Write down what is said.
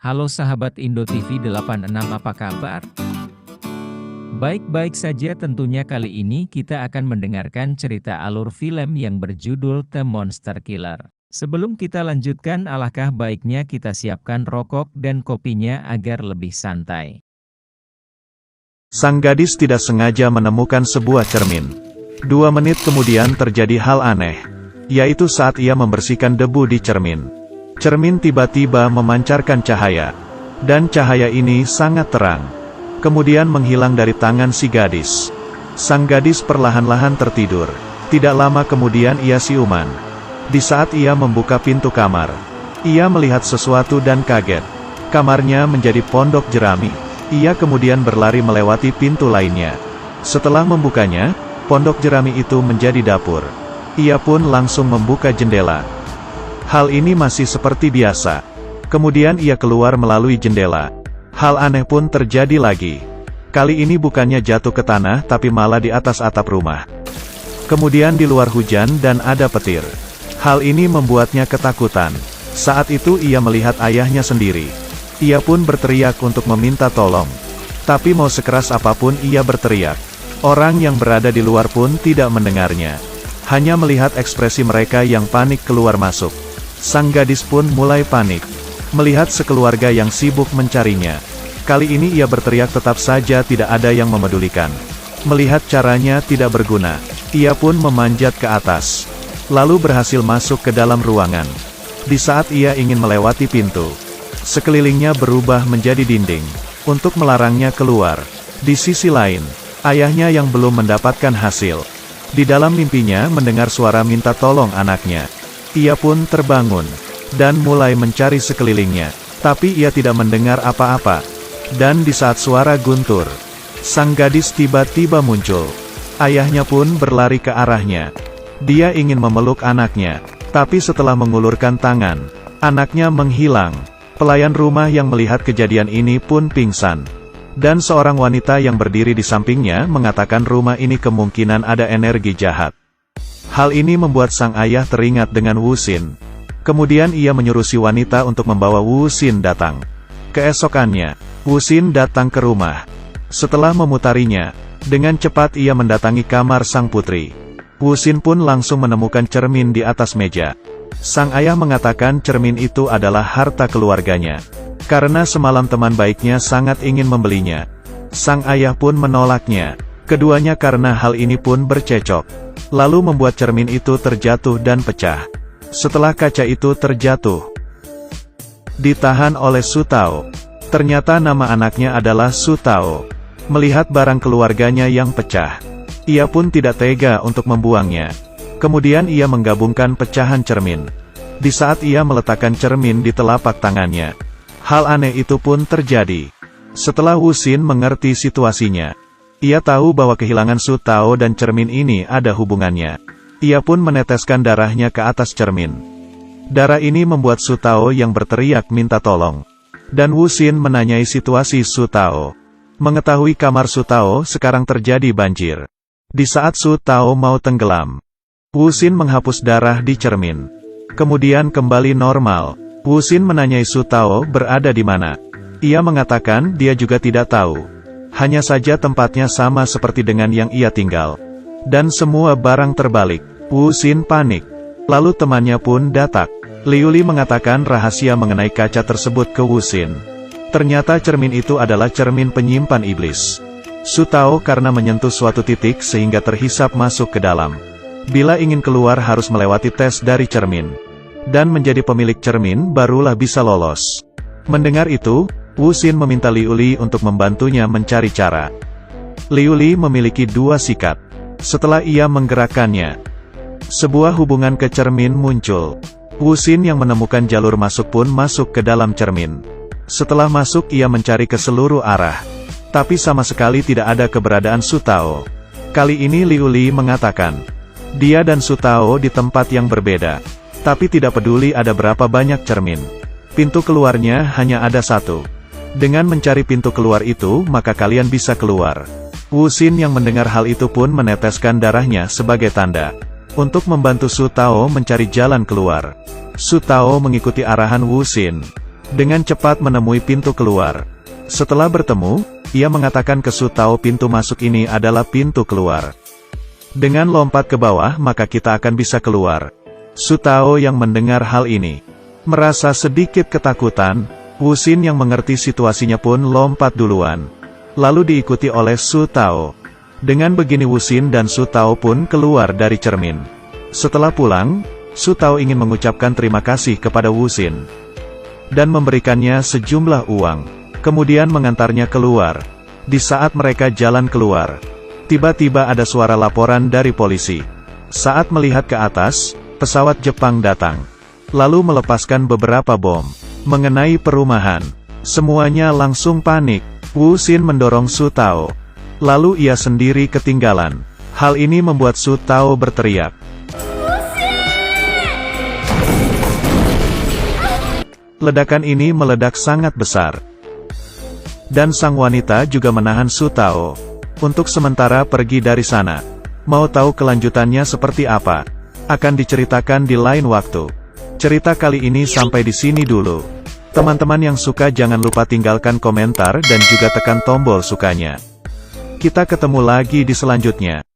Halo sahabat Indo TV 86, apa kabar? Baik-baik saja, tentunya kali ini kita akan mendengarkan cerita alur film yang berjudul The Monster Killer. Sebelum kita lanjutkan, alangkah baiknya kita siapkan rokok dan kopinya agar lebih santai. Sang gadis tidak sengaja menemukan sebuah cermin. 2 menit kemudian terjadi hal aneh, yaitu saat ia membersihkan debu di cermin. Cermin tiba-tiba memancarkan cahaya, dan cahaya ini sangat terang. Kemudian menghilang dari tangan si gadis. Sang gadis perlahan-lahan tertidur. Tidak lama kemudian ia siuman. Di saat ia membuka pintu kamar, ia melihat sesuatu dan kaget. Kamarnya menjadi pondok jerami. Ia kemudian berlari melewati pintu lainnya. Setelah membukanya, pondok jerami itu menjadi dapur. Ia pun langsung membuka jendela. Hal ini masih seperti biasa. Kemudian ia keluar melalui jendela. Hal aneh pun terjadi lagi. Kali ini bukannya jatuh ke tanah tapi malah di atas atap rumah. Kemudian di luar hujan dan ada petir. Hal ini membuatnya ketakutan. Saat itu ia melihat ayahnya sendiri. Ia pun berteriak untuk meminta tolong. Tapi mau sekeras apapun ia berteriak, orang yang berada di luar pun tidak mendengarnya. Hanya melihat ekspresi mereka yang panik keluar masuk. Sang gadis pun mulai panik, melihat sekeluarga yang sibuk mencarinya. Kali ini ia berteriak tetap saja tidak ada yang memedulikan. Melihat caranya tidak berguna, ia pun memanjat ke atas. Lalu berhasil masuk ke dalam ruangan. Di saat ia ingin melewati pintu, sekelilingnya berubah menjadi dinding, untuk melarangnya keluar. Di sisi lain, ayahnya yang belum mendapatkan hasil. Di dalam mimpinya mendengar suara minta tolong anaknya. Ia pun terbangun, dan mulai mencari sekelilingnya. Tapi ia tidak mendengar apa-apa. Dan di saat suara guntur, sang gadis tiba-tiba muncul. Ayahnya pun berlari ke arahnya. Dia ingin memeluk anaknya. Tapi setelah mengulurkan tangan, anaknya menghilang. Pelayan rumah yang melihat kejadian ini pun pingsan. Dan seorang wanita yang berdiri di sampingnya mengatakan rumah ini kemungkinan ada energi jahat. Hal ini membuat sang ayah teringat dengan Wu Xin. Kemudian ia menyuruh si wanita untuk membawa Wu Xin datang. Keesokannya, Wu Xin datang ke rumah. Setelah memutarinya, dengan cepat ia mendatangi kamar sang putri. Wu Xin pun langsung menemukan cermin di atas meja. Sang ayah mengatakan cermin itu adalah harta keluarganya. Karena semalam teman baiknya sangat ingin membelinya. Sang ayah pun menolaknya. Keduanya karena hal ini pun bercekcok. Lalu membuat cermin itu terjatuh dan pecah. Setelah kaca itu terjatuh, ditahan oleh Su Tao. Ternyata nama anaknya adalah Su Tao. Melihat barang keluarganya yang pecah, ia pun tidak tega untuk membuangnya. Kemudian ia menggabungkan pecahan cermin. Di saat ia meletakkan cermin di telapak tangannya, hal aneh itu pun terjadi. Setelah Wu Xin mengerti situasinya, ia tahu bahwa kehilangan Su Tao dan cermin ini ada hubungannya. Ia pun meneteskan darahnya ke atas cermin. Darah ini membuat Su Tao yang berteriak minta tolong. Dan Wu Xin menanyai situasi Su Tao. Mengetahui kamar Su Tao sekarang terjadi banjir. Di saat Su Tao mau tenggelam, Wu Xin menghapus darah di cermin. Kemudian kembali normal. Wu Xin menanyai Su Tao berada di mana. Ia mengatakan dia juga tidak tahu. Hanya saja tempatnya sama seperti dengan yang ia tinggal. Dan semua barang terbalik. Wu Xin panik. Lalu temannya pun datang. Liu Li mengatakan rahasia mengenai kaca tersebut ke Wu Xin. Ternyata cermin itu adalah cermin penyimpan iblis. Su Tao karena menyentuh suatu titik sehingga terhisap masuk ke dalam. Bila ingin keluar harus melewati tes dari cermin. Dan menjadi pemilik cermin barulah bisa lolos. Mendengar itu, Wu Xin meminta Liu Li untuk membantunya mencari cara. Liu Li memiliki 2 sikat. Setelah ia menggerakkannya, sebuah hubungan ke cermin muncul. Wu Xin yang menemukan jalur masuk pun masuk ke dalam cermin. Setelah masuk ia mencari ke seluruh arah. Tapi sama sekali tidak ada keberadaan Su Tao. Kali ini Liu Li mengatakan, dia dan Su Tao di tempat yang berbeda. Tapi tidak peduli ada berapa banyak cermin. Pintu keluarnya hanya ada 1. Dengan mencari pintu keluar itu, maka kalian bisa keluar. Wu Xin yang mendengar hal itu pun meneteskan darahnya sebagai tanda. Untuk membantu Su Tao mencari jalan keluar. Su Tao mengikuti arahan Wu Xin. dengan cepat menemui pintu keluar. Setelah bertemu, ia mengatakan ke Su Tao pintu masuk ini adalah pintu keluar. Dengan lompat ke bawah maka kita akan bisa keluar. Su Tao yang mendengar hal ini merasa sedikit ketakutan. Wu Xin yang mengerti situasinya pun lompat duluan, lalu diikuti oleh Su Tao. Dengan begini Wu Xin dan Su Tao pun keluar dari cermin. Setelah pulang, Su Tao ingin mengucapkan terima kasih kepada Wu Xin dan memberikannya sejumlah uang, kemudian mengantarnya keluar. Di saat mereka jalan keluar, tiba-tiba ada suara laporan dari polisi. Saat melihat ke atas, pesawat Jepang datang, lalu melepaskan beberapa bom mengenai perumahan. Semuanya langsung panik. Wu Xin mendorong Su Tao, lalu ia sendiri ketinggalan. Hal ini membuat Su Tao berteriak. Ledakan ini meledak sangat besar, dan sang wanita juga menahan Su Tao untuk sementara pergi dari sana. Mau tahu kelanjutannya seperti apa? Akan diceritakan di lain waktu. Cerita kali ini sampai di sini dulu. Teman-teman yang suka jangan lupa tinggalkan komentar dan juga tekan tombol sukanya. Kita ketemu lagi di selanjutnya.